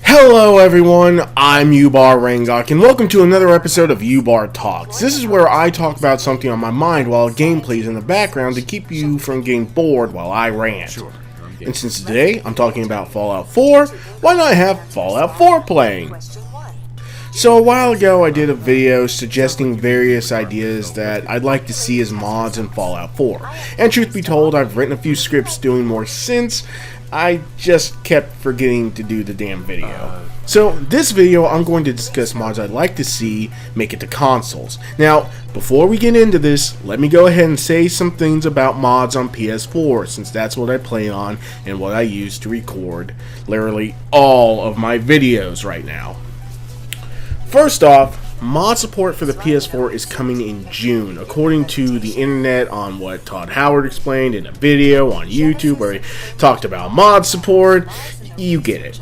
Hello everyone, I'm Yubar Reingok, and welcome to another episode of Yubar Talks. This is where I talk about something on my mind while a game plays in the background to keep you from getting bored while I rant. And since today I'm talking about Fallout 4, why not have Fallout 4 playing? So a while ago I did a video suggesting various ideas that I'd like to see as mods in Fallout 4. And truth be told, I've written a few scripts doing more since. I just kept forgetting to do the damn video. So this video I'm going to discuss mods I'd like to see make it to consoles. Now, before we get into this, let me go ahead and say some things about mods on PS4, since that's what I play on and what I use to record literally all of my videos right now. First off, mod support for the PS4 is coming in June, according to the internet on what Todd Howard explained in a video on YouTube where he talked about mod support. You get it.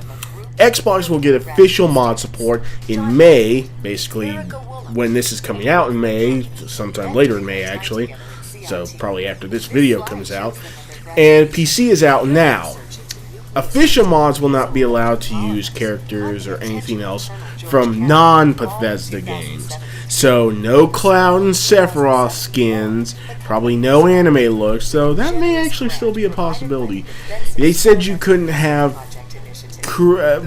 Xbox will get official mod support in May, basically when this is coming out in May, sometime later in May actually, so probably after this video comes out, and PC is out now. Official mods will not be allowed to use characters or anything else from non-Bethesda games. So no Cloud and Sephiroth skins, probably no anime looks, so that may actually still be a possibility. They said you couldn't have,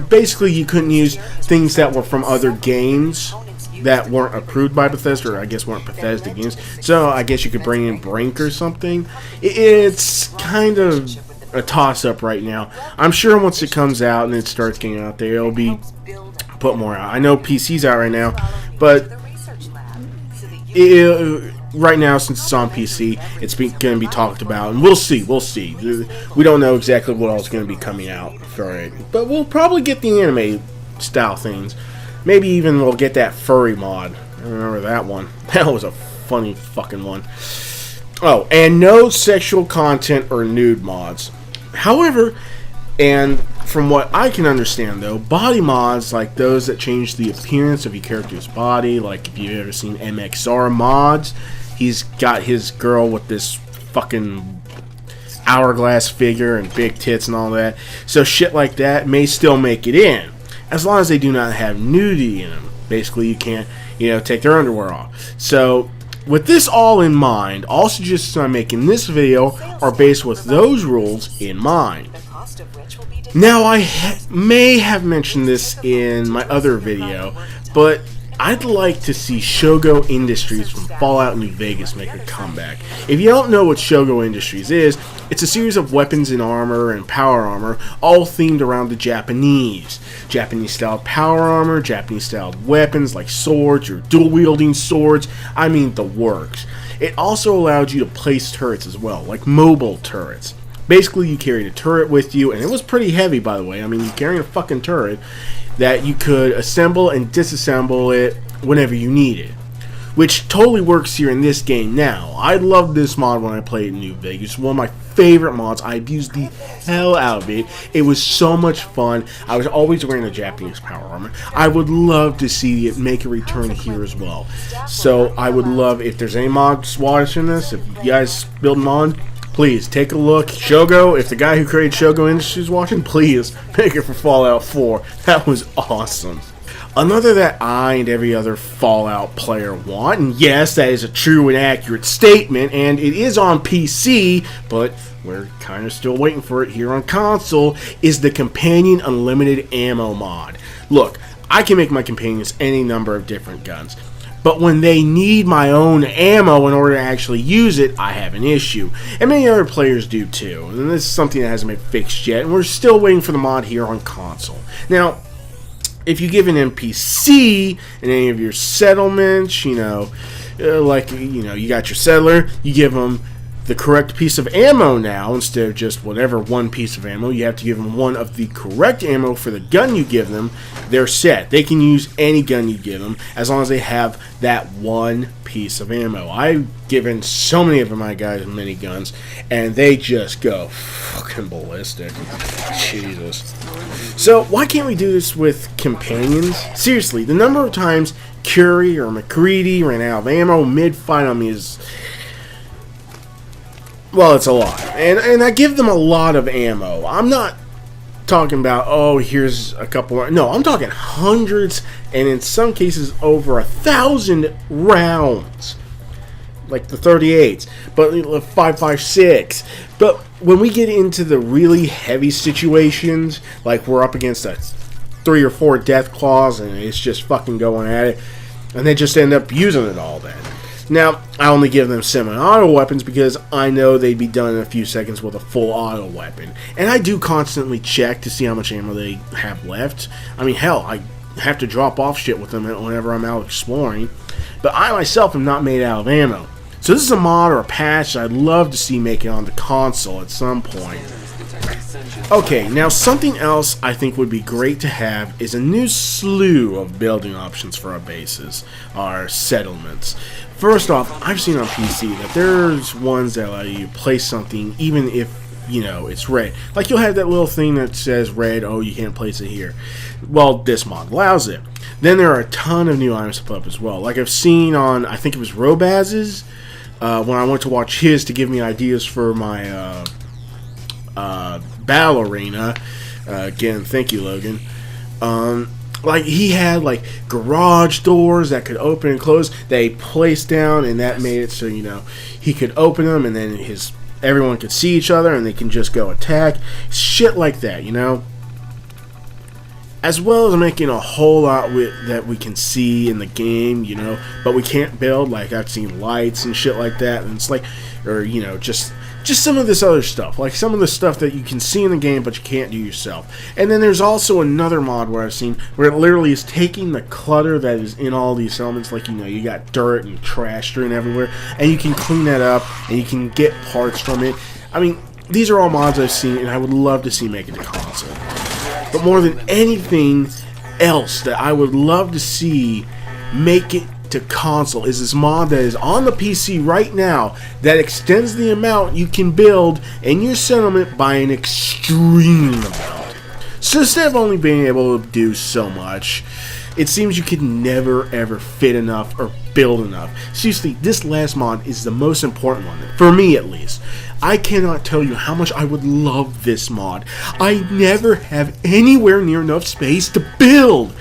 basically you couldn't use things that were from other games that weren't approved by Bethesda, or I guess weren't Bethesda games. So I guess you could bring in Brink or something. It's kind of a toss-up right now. I'm sure once it comes out and it starts getting out there, it'll be put more out. I know PC's out right now, but right now, since it's on PC, it's going to be talked about, and we'll see. We don't know exactly what else is going to be coming out for it, but we'll probably get the anime style things. Maybe even we'll get that furry mod. I remember that one. That was a funny fucking one. Oh, and no sexual content or nude mods. However, and from what I can understand though, body mods like those that change the appearance of your character's body, like if you've ever seen MXR mods, he's got his girl with this fucking hourglass figure and big tits and all that. So shit like that may still make it in, as long as they do not have nudity in them. Basically, you can't, take their underwear off. So with this all in mind, all suggestions I'm making in this video are based with those rules in mind. Now, I may have mentioned this in my other video, but I'd like to see Shogo Industries from Fallout New Vegas make a comeback. If you don't know what Shogo Industries is, it's a series of weapons and armor and power armor, all themed around the Japanese. Japanese-styled power armor, Japanese-styled weapons like swords or dual-wielding swords, I mean the works. It also allowed you to place turrets as well, like mobile turrets. Basically, you carried a turret with you, and it was pretty heavy, by the way. I mean, you're carrying a fucking turret that you could assemble and disassemble it whenever you need it, which totally works here in this game now. I loved this mod when I played in New Vegas. It's one of my favorite mods. I abused the hell out of it. It was so much fun. I was always wearing a Japanese power armor. I would love to see it make a return here as well. So I would love, if there's any mods watching this, if you guys build a mod, please take a look. Shogo, if the guy who created Shogo Industries is watching, please make it for Fallout 4. That was awesome. Another that I and every other Fallout player want, and yes, that is a true and accurate statement, and it is on PC, but we're kind of still waiting for it here on console, is the Companion Unlimited Ammo mod. Look, I can make my companions any number of different guns, but when they need my own ammo in order to actually use it, I have an issue. And many other players do too. And this is something that hasn't been fixed yet, and we're still waiting for the mod here on console. Now, if you give an NPC in any of your settlements, you got your settler, you give them the correct piece of ammo now, instead of just whatever one piece of ammo. You have to give them one of the correct ammo for the gun you give them. They're set. They can use any gun you give them as long as they have that one piece of ammo. I've given so many of my guys miniguns, and they just go fucking ballistic. Jesus. So why can't we do this with companions? Seriously, the number of times Curie or McCready ran out of ammo mid-fight on me is... well, it's a lot. And I give them a lot of ammo. I'm not talking about, oh, here's a couple... no, I'm talking hundreds, and in some cases over 1,000 rounds. Like the 38s, but 5.56. But when we get into the really heavy situations, like we're up against a 3 or 4 death claws, and it's just fucking going at it, and they just end up using it all then. Now, I only give them semi-auto weapons because I know they'd be done in a few seconds with a full auto weapon. And I do constantly check to see how much ammo they have left. I mean, hell, I have to drop off shit with them whenever I'm out exploring. But I myself am not made out of ammo. So this is a mod or a patch I'd love to see make it on the console at some point. Okay, now something else I think would be great to have is a new slew of building options for our bases, our settlements. First off, I've seen on PC that there's ones that allow you to place something even if, you know, it's red. Like you'll have that little thing that says red, oh, you can't place it here. Well, this mod allows it. Then there are a ton of new items to put up as well. Like I've seen on, I think it was Robaz's, when I went to watch his to give me ideas for my battle arena. Again, thank you, Logan. Like he had like garage doors that could open and close. They placed down, and that made it so, you know, he could open them, and then everyone could see each other, and they can just go attack. Shit like that, you know. As well as making a whole lot that we can see in the game, you know, but we can't build. Like I've seen lights and shit like that, and it's like, or you know, just some of this other stuff, like some of the stuff that you can see in the game but you can't do yourself. And then there's also another mod where I've seen where it literally is taking the clutter that is in all these elements, like, you know, you got dirt and trash strewn everywhere, and you can clean that up and you can get parts from it. I mean, these are all mods I've seen, and I would love to see make it a console. But more than anything else that I would love to see make it to console is this mod that is on the PC right now that extends the amount you can build in your settlement by an extreme amount. So instead of only being able to do so much, it seems you could never ever fit enough or build enough. Seriously, this last mod is the most important one, for me at least. I cannot tell you how much I would love this mod. I never have anywhere near enough space to build.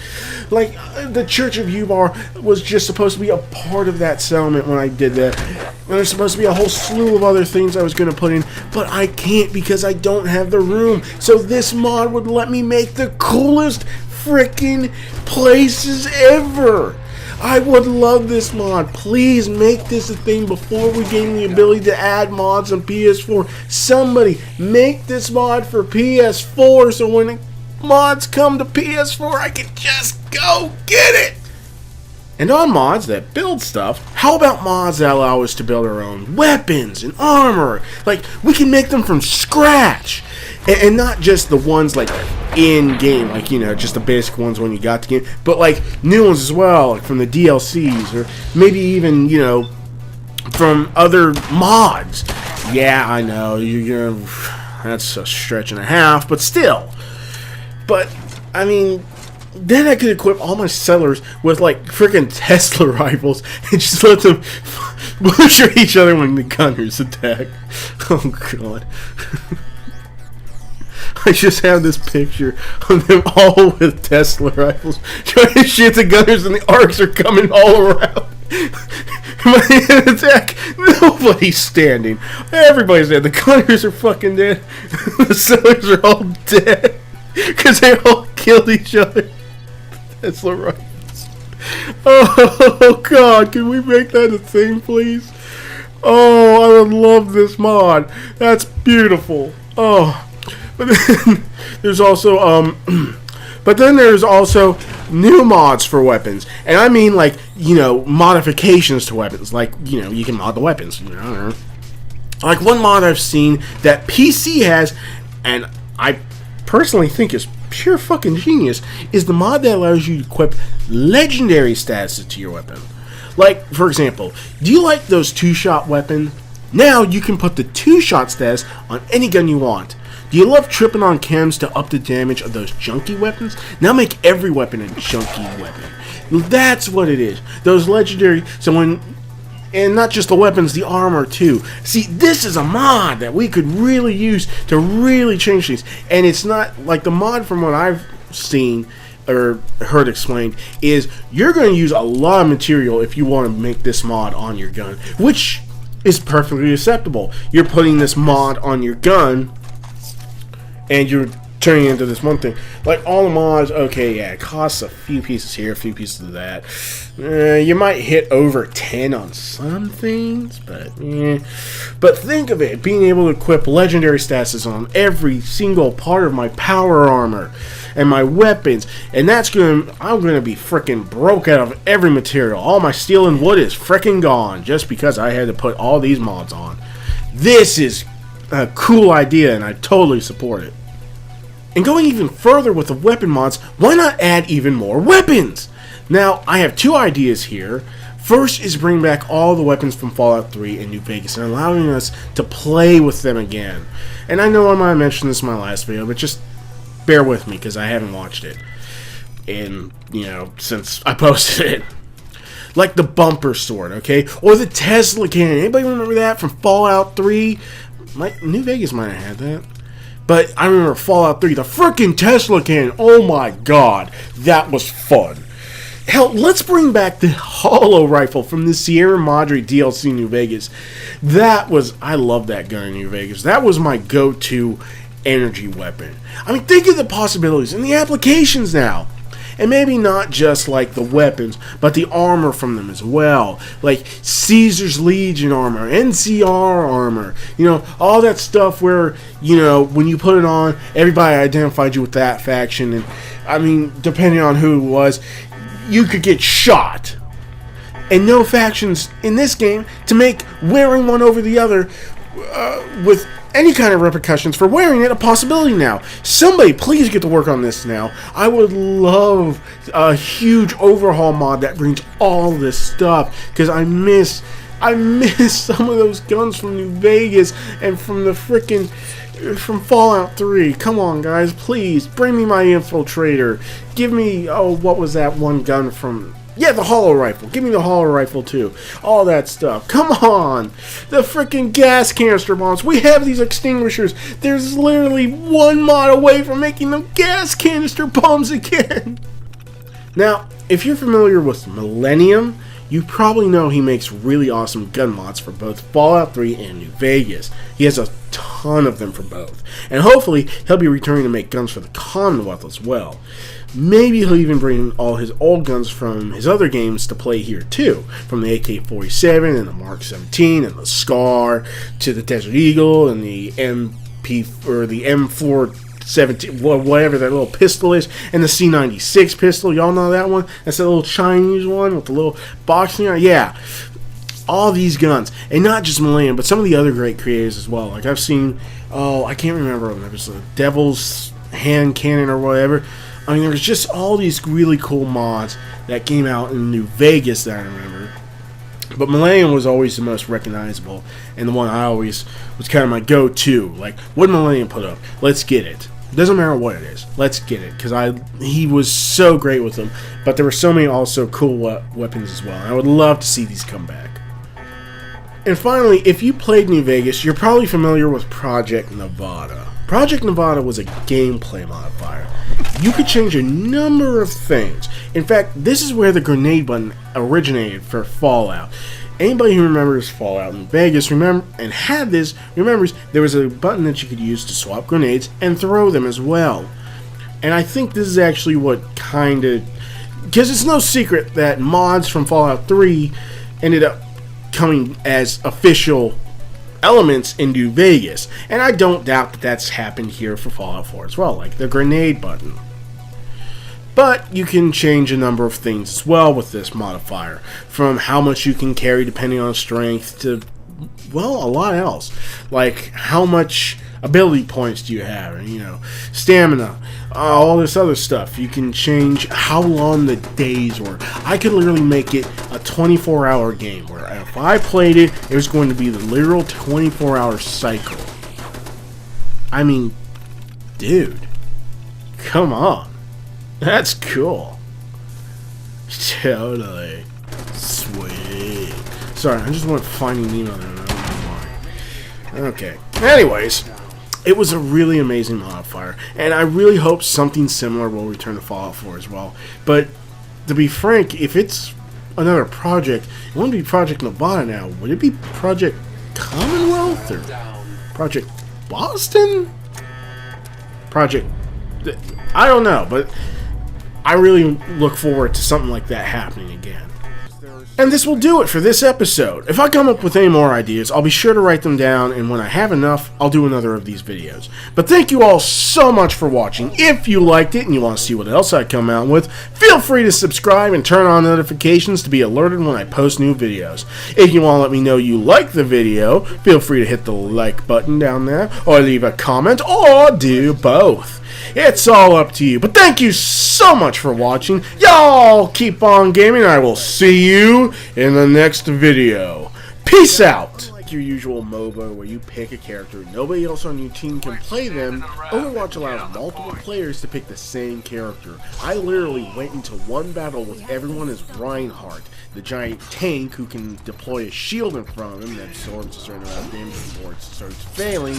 Like, the Church of Yubar was just supposed to be a part of that settlement when I did that. And there's supposed to be a whole slew of other things I was going to put in, but I can't because I don't have the room. So this mod would let me make the coolest freaking places ever. I would love this mod. Please make this a thing before we gain the ability to add mods on PS4. Somebody make this mod for PS4 so when mods come to PS4 I can just go get it. And on mods that build stuff, how about mods that allow us to build our own weapons and armor? Like, we can make them from scratch. And not just the ones like in game, like, you know, just the basic ones when you got the game, but like new ones as well, like from the DLCs, or maybe even, you know, from other mods. Yeah, I know, that's a stretch and a half, but still. But, I mean, then I could equip all my settlers with like freaking Tesla rifles and just let them butcher each other when the gunners attack. Oh, God. I just have this picture of them all with Tesla rifles trying to shoot the gunners, and the arcs are coming all around. When they attack, nobody's standing. Everybody's dead. The gunners are fucking dead. The settlers are all dead because they all killed each other. Tesla rifles. Oh, God, can we make that a thing, please? Oh, I would love this mod. That's beautiful. Oh. But then there's also new mods for weapons, and I mean, like, you know, modifications to weapons. Like, you know, you can mod the weapons. You know, Like one mod I've seen that PC has, and I personally think is pure fucking genius, is the mod that allows you to equip legendary statuses to your weapon. Like, for example, do you like those 2-shot weapons? Now you can put the 2-shot status on any gun you want. Do you love tripping on chems to up the damage of those junky weapons? Now make every weapon a junky weapon. That's what it is. Those legendary, and not just the weapons, the armor too. See, this is a mod that we could really use to really change things. And it's not like the mod from what I've seen or heard explained is you're going to use a lot of material if you want to make this mod on your gun, which is perfectly acceptable. You're putting this mod on your gun and you're turning it into this one thing. Like all the mods, okay, yeah, it costs a few pieces here, a few pieces of that. You might hit over 10 on some things, but But think of it, being able to equip legendary statuses on every single part of my power armor and my weapons, and I'm gonna be freaking broke out of every material. All my steel and wood is freaking gone just because I had to put all these mods on. This is a cool idea, and I totally support it. And going even further with the weapon mods, why not add even more weapons? Now, I have 2 ideas here. First is bring back all the weapons from Fallout 3 and New Vegas and allowing us to play with them again. And I know I might have mentioned this in my last video, but just bear with me because I haven't watched it since I posted it. Like the bumper sword, okay? Or the Tesla cannon. Anybody remember that from Fallout 3? New Vegas might have had that. But I remember Fallout 3, the frickin' Tesla cannon. Oh my god, that was fun. Hell, let's bring back the hollow rifle from the Sierra Madre DLC New Vegas. I love that gun in New Vegas. That was my go-to energy weapon. I mean, think of the possibilities and the applications now. And maybe not just like the weapons, but the armor from them as well. Like Caesar's Legion armor, NCR armor, all that stuff where, when you put it on, everybody identified you with that faction. And I mean, depending on who it was, you could get shot. And no factions in this game to make wearing one over the other with any kind of repercussions for wearing it a possibility now. Somebody please get to work on this now. I would love a huge overhaul mod that brings all this stuff, because I miss some of those guns from New Vegas and from from Fallout 3. Come on, guys, please bring me my infiltrator. Give me what was that one gun from? Yeah, the hollow rifle. Give me the hollow rifle too. All that stuff. Come on. The freaking gas canister bombs. We have these extinguishers. There's literally one mod away from making them gas canister bombs again. Now, if you're familiar with Millennium, you probably know he makes really awesome gun mods for both Fallout 3 and New Vegas. He has a ton of them for both. And hopefully, he'll be returning to make guns for the Commonwealth as well. Maybe he'll even bring all his old guns from his other games to play here too. From the AK-47 and the Mark 17 and the SCAR to the Desert Eagle and the M417, whatever that little pistol is, and the C96 pistol. Y'all know that one? That's that little Chinese one with the little box in there. Yeah. All these guns. And not just Millennium, but some of the other great creators as well. Like I've seen, I can't remember them. There was the Devil's Hand Cannon or whatever. I mean, there's just all these really cool mods that came out in New Vegas that I remember. But Millennium was always the most recognizable, and the one I always was kind of my go-to. Like, what did Millennium put up? Let's get it. Doesn't matter what it is. Let's get it. Because he was so great with them. But there were so many also cool weapons as well. And I would love to see these come back. And finally, if you played New Vegas, you're probably familiar with Project Nevada. Project Nevada was a gameplay modifier. You could change a number of things. In fact, this is where the grenade button originated for Fallout. Anybody who remembers Fallout in Vegas remembers there was a button that you could use to swap grenades and throw them as well. And I think this is actually what because it's no secret that mods from Fallout 3 ended up coming as official elements in New Vegas, and I don't doubt that that's happened here for Fallout 4 as well, like the grenade button. But you can change a number of things as well with this modifier, from how much you can carry depending on strength to well, a lot else. Like, how much ability points do you have? And, you know, stamina, all this other stuff. You can change how long the days were. I could literally make it a 24-hour game where if I played it, it was going to be the literal 24-hour cycle. I mean, dude, come on. That's cool. Totally. Sweet. Sorry, I just went finding Nemo there. I don't know why. Okay. Anyways, it was a really amazing modifier, and I really hope something similar will return to Fallout 4 as well. But to be frank, if it's another project, it wouldn't be Project Nevada now. Would it be Project Commonwealth or Project Boston? Project... I don't know, but I really look forward to something like that happening again. And this will do it for this episode. If I come up with any more ideas, I'll be sure to write them down, and when I have enough, I'll do another of these videos. But thank you all so much for watching. If you liked it and you want to see what else I come out with, feel free to subscribe and turn on notifications to be alerted when I post new videos. If you want to let me know you like the video, feel free to hit the like button down there, or leave a comment, or do both. It's all up to you, but thank you so much for watching. Y'all keep on gaming, I will see you in the next video. Peace out! Like your usual MOBA where you pick a character, nobody else on your team can play them, Overwatch allows multiple players to pick the same character. I literally went into one battle with everyone as Reinhardt, the giant tank who can deploy a shield in front of him that absorbs a certain amount of damage before it starts failing.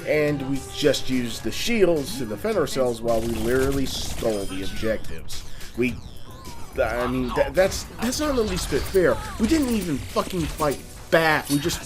And we just used the shields to defend ourselves while we literally stole the objectives. I mean, that's not the least bit fair. We didn't even fucking fight back. We just